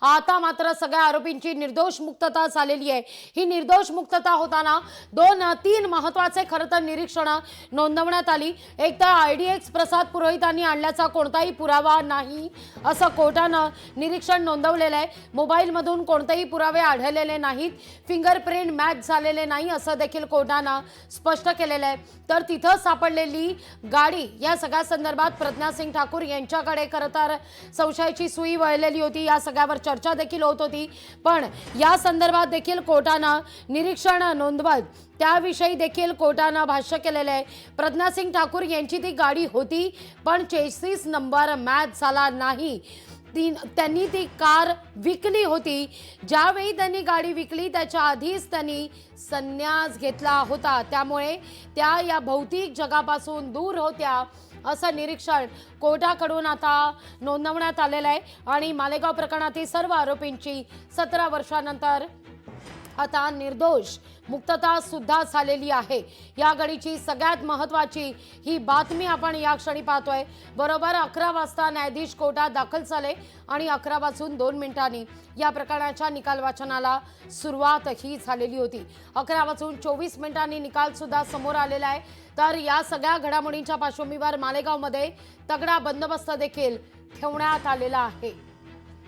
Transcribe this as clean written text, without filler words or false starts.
आता मात्र सगळ्या आरोपींची निर्दोष मुक्तता झालेली आहे। ही निर्दोष मुक्तता होताना 2-3 महत्त्वाचे खरं तर निरीक्षण नोंदवण्यात आली। एक तर IDX प्रसाद पुरोहितांनी आणल्याचा कोणताही पुरावा नाही असं कोर्टानं निरीक्षण नोंदवलेलं आहे। मोबाईलमधून कोणतेही पुरावे आढळलेले नाहीत, फिंगरप्रिंट मॅच झालेले नाही असं देखील कोर्टानं स्पष्ट केलेलं आहे। तर तिथं सापडलेली गाडी या सगळ्या संदर्भात प्रज्ञा सिंग ठाकूर यांच्याकडे खरं तर संशयाची सुई वळलेली होती। या सगळ्यावर चर्चा देखील होत होती, पण या संदर्भात देखील कोर्टानं निरीक्षण नोंदवत त्याविषयी देखील कोर्टानं भाष्य केलेलं आहे। प्रज्ञा सिंग ठाकूर यांची ती गाडी होती, पण चेसिस नंबर मॅच झाला नाही। त्यांनी ती कार विकली होती। ज्यावेळी त्यांनी गाडी विकली त्याच्या आधीच त्यांनी संन्यास घेतला होता, त्यामुळे त्या या भौतिक जगापासून दूर होत्या असं निरीक्षण कोर्टाकडून आता नोंदवण्यात आलेलं आहे। आणि मालेगाव प्रकरणातील सर्व आरोपींची 17 वर्षांनंतर आता निर्दोष मुक्तता सुद्धा झालेली आहे। या घडीची सगळ्यात महत्त्वाची ही बातमी आपण या क्षणी पाहतोय। बरोबर 11 वाजता न्यायाधीश कोर्टात दाखल झाले आणि 11:02 या प्रकरणाच्या निकाल वाचनाला सुरुवात ही झालेली होती। 11:24 निकाल सुद्धा समोर आलेला आहे। तर या सगळ्या घडामोडींच्या पार्श्वभूमीवर मालेगावमध्ये तगडा बंदोबस्त देखील ठेवण्यात आलेला आहे।